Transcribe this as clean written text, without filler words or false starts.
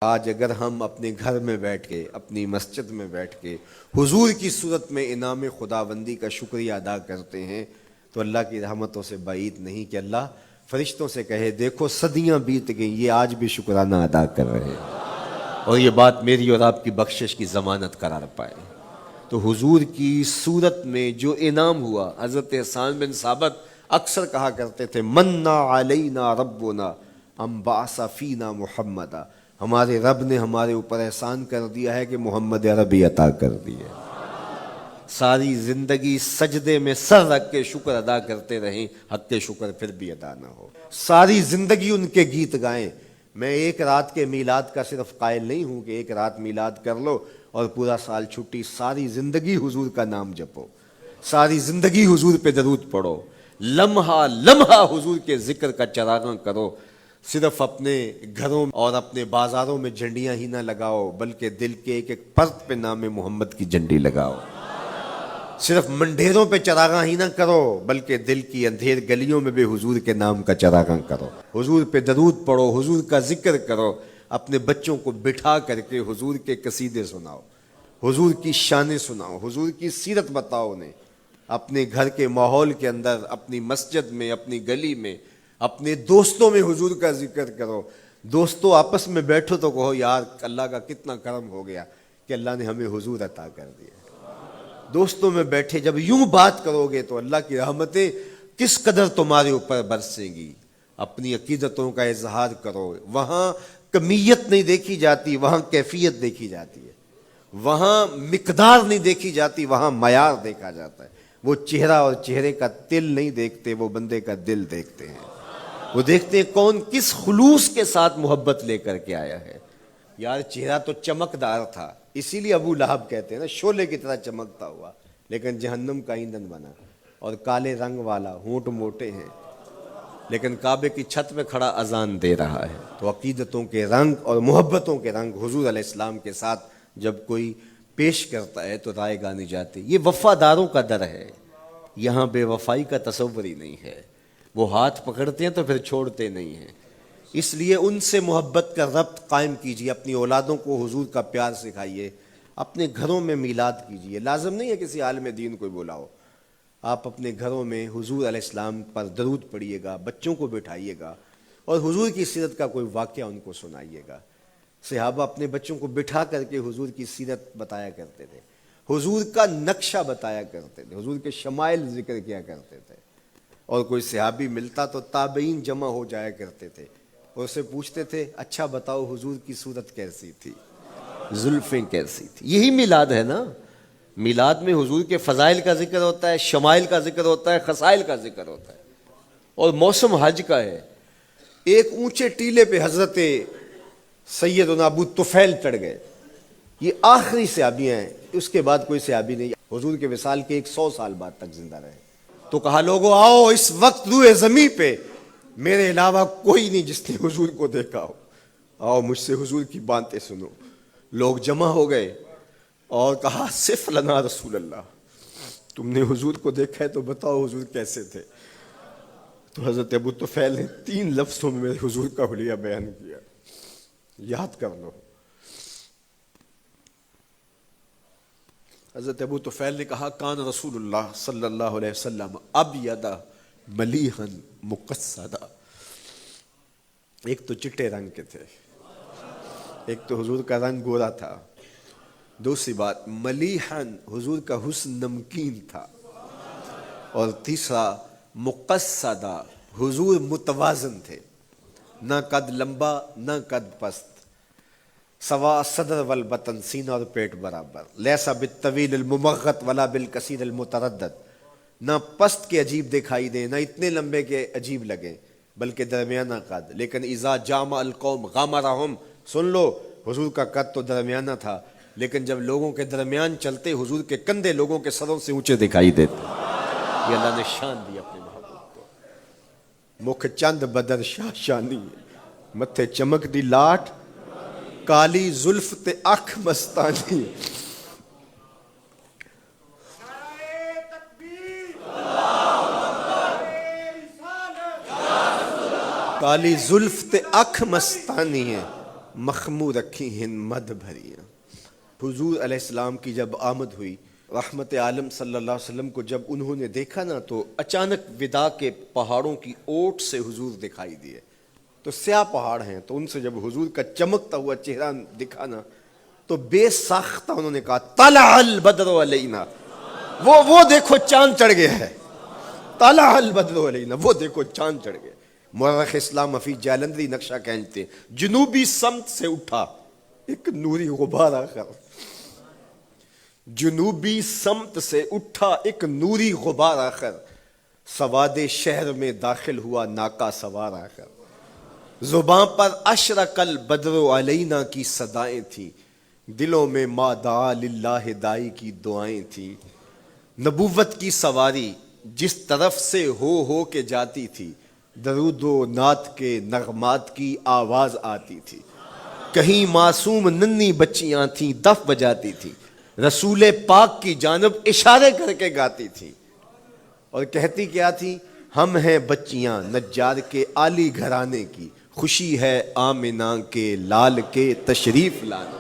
آج اگر ہم اپنے گھر میں بیٹھ کے، اپنی مسجد میں بیٹھ کے حضور کی صورت میں انعام خداوندی کا شکریہ ادا کرتے ہیں تو اللہ کی رحمتوں سے بعید نہیں کہ اللہ فرشتوں سے کہے دیکھو صدیاں بیت گئیں، یہ آج بھی شکرانہ ادا کر رہے ہیں، اور یہ بات میری اور آپ کی بخشش کی ضمانت قرار پائے۔ تو حضور کی صورت میں جو انعام ہوا، حضرت حسان بن ثابت اکثر کہا کرتے تھے منا علینا ربنا ام بعث فینا محمدا، ہمارے رب نے ہمارے اوپر احسان کر دیا ہے کہ محمد عربی عطا کر دی ہے۔ ساری زندگی سجدے میں سر رکھ کے شکر ادا کرتے رہیں، حق کے شکر پھر بھی ادا نہ ہو۔ ساری زندگی ان کے گیت گائیں۔ میں ایک رات کے میلاد کا صرف قائل نہیں ہوں کہ ایک رات میلاد کر لو اور پورا سال چھٹی، ساری زندگی حضور کا نام جپو، ساری زندگی حضور پہ درود پڑھو، لمحہ لمحہ حضور کے ذکر کا چراغاں کرو۔ صرف اپنے گھروں اور اپنے بازاروں میں جھنڈیاں ہی نہ لگاؤ بلکہ دل کے ایک ایک پرت پہ نام محمد کی جھنڈی لگاؤ۔ صرف منڈیروں پہ چراغاں ہی نہ کرو بلکہ دل کی اندھیر گلیوں میں بھی حضور کے نام کا چراغاں کرو، حضور پہ درود پڑھو، حضور کا ذکر کرو، اپنے بچوں کو بٹھا کر کے حضور کے قصیدے سناؤ، حضور کی شانیں سناؤ، حضور کی سیرت بتاؤ انہیں۔ اپنے گھر کے ماحول کے اندر، اپنی مسجد میں، اپنی گلی میں، اپنے دوستوں میں حضور کا ذکر کرو۔ دوستوں آپس میں بیٹھو تو کہو یار اللہ کا کتنا کرم ہو گیا کہ اللہ نے ہمیں حضور عطا کر دیا۔ دوستوں میں بیٹھے جب یوں بات کرو گے تو اللہ کی رحمتیں کس قدر تمہارے اوپر برسیں گی۔ اپنی عقیدتوں کا اظہار کرو، وہاں کمیت نہیں دیکھی جاتی، وہاں کیفیت دیکھی جاتی ہے، وہاں مقدار نہیں دیکھی جاتی، وہاں معیار دیکھا جاتا ہے۔ وہ چہرہ اور چہرے کا تل نہیں دیکھتے، وہ بندے کا دل دیکھتے ہیں، وہ دیکھتے ہیں کون کس خلوص کے ساتھ محبت لے کر کے آیا ہے۔ یار چہرہ تو چمکدار تھا، اسی لیے ابو لہب کہتے ہیں نا شعلے کی طرح چمکتا ہوا، لیکن جہنم کا ایندھن بنا، اور کالے رنگ والا، ہونٹ موٹے ہیں، لیکن کعبے کی چھت میں کھڑا اذان دے رہا ہے۔ تو عقیدتوں کے رنگ اور محبتوں کے رنگ حضور علیہ السلام کے ساتھ جب کوئی پیش کرتا ہے تو رائے گانی جاتی۔ یہ وفاداروں کا در ہے، یہاں بے وفائی کا تصور ہی نہیں ہے۔ وہ ہاتھ پکڑتے ہیں تو پھر چھوڑتے نہیں ہیں، اس لیے ان سے محبت کا ربط قائم کیجیے، اپنی اولادوں کو حضور کا پیار سکھائیے، اپنے گھروں میں میلاد کیجیے۔ لازم نہیں ہے کسی عالم دین کو بلاؤ، آپ اپنے گھروں میں حضور علیہ السلام پر درود پڑھیے گا، بچوں کو بٹھائیے گا اور حضور کی سیرت کا کوئی واقعہ ان کو سنائیے گا۔ صحابہ اپنے بچوں کو بٹھا کر کے حضور کی سیرت بتایا کرتے تھے، حضور کا نقشہ بتایا کرتے تھے، حضور کے شمائل ذکر کیا کرتے تھے، اور کوئی صحابی ملتا تو تابعین جمع ہو جایا کرتے تھے اور اسے پوچھتے تھے اچھا بتاؤ حضور کی صورت کیسی تھی، زلفیں کیسی تھی۔ یہی میلاد ہے نا۔ میلاد میں حضور کے فضائل کا ذکر ہوتا ہے، شمائل کا ذکر ہوتا ہے، خصائل کا ذکر ہوتا ہے، اور موسم حج کا ہے۔ ایک اونچے ٹیلے پہ حضرت سیدنا ابو طفیل چڑھ گئے، یہ آخری صحابی ہیں، اس کے بعد کوئی صحابی نہیں، حضور کے وصال کے 100 سال بعد تک زندہ رہے۔ تو کہا لوگو آؤ اس وقت روئے زمیں پہ میرے علاوہ کوئی نہیں جس نے حضور کو دیکھا ہو، آؤ مجھ سے حضور کی باتیں سنو۔ لوگ جمع ہو گئے اور کہا صف لنا رسول اللہ، تم نے حضور کو دیکھا ہے تو بتاؤ حضور کیسے تھے۔ تو حضرت ابو طفیل نے 3 لفظوں میں میرے حضور کا حلیہ بیان کیا، یاد کر لو۔ حضرت ابو طفیل نے کہا کان رسول اللہ صلی اللہ علیہ وسلم ابیض ملیحا مقصدا، ایک تو چٹے رنگ کے تھے، ایک تو حضور کا رنگ گورا تھا، دوسری بات ملیحا حضور کا حسن نمکین تھا، اور تیسرا مقصدا حضور متوازن تھے، نہ قد لمبا نہ قد پست، سوا صدر والبطن، سینہ اور پیٹ برابر، لیسا بالطویل الممغط ولا بالکثیر المتردد، نہ پست کے عجیب دکھائی دیں نہ اتنے لمبے کے عجیب لگیں بلکہ درمیانہ قد، لیکن اذا جامع القوم غامرہم، سن لو حضور کا قد تو درمیانہ تھا لیکن جب لوگوں کے درمیان چلتے حضور کے کندھے لوگوں کے سروں سے اونچے دکھائی دیتے۔ یہ اللہ نے شان دی اپنے محبوب کو۔ مکھ چند بدر شاہ شانی، متھے چمک دی لاٹ، کالی زلف تے اکھ مستانی۔ کالی زلف تے اکھ مستانی ہے، مخمور رکھی ہن مد بھریاں۔ حضور علیہ السلام کی جب آمد ہوئی، رحمت عالم صلی اللہ علیہ وسلم کو جب انہوں نے دیکھا نا تو اچانک ودا کے پہاڑوں کی اوٹ سے حضور دکھائی دیے، تو سیاہ پہاڑ ہیں، تو ان سے جب حضور کا چمکتا ہوا چہرہ دکھا نا تو بے ساختہ انہوں نے کہا طلع البدر علینا، وہ دیکھو چاند چڑھ گیا ہے، طلع البدر علینا، وہ دیکھو چاند چڑھ گیا۔ مورخ اسلام حفیظ جالندری نقشہ کھینچتے ہیں، جنوبی سمت سے اٹھا ایک نوری غبار آخر، جنوبی سمت سے اٹھا ایک نوری غبار آخر، سواد شہر میں داخل ہوا ناکا سوار آخر، زباں پر اشرق البدر علینا کی صدائیں تھیں، دلوں میں ما دعا للہ دائی کی دعائیں تھیں، نبوت کی سواری جس طرف سے ہو کے جاتی تھی، درود و نعت کے نغمات کی آواز آتی تھی، کہیں معصوم ننھی بچیاں تھیں دف بجاتی تھی، رسول پاک کی جانب اشارے کر کے گاتی تھی، اور کہتی کیا تھی؟ ہم ہیں بچیاں نجار کے عالی گھرانے کی، خوشی ہے آمنہ کے لال کے تشریف لانا۔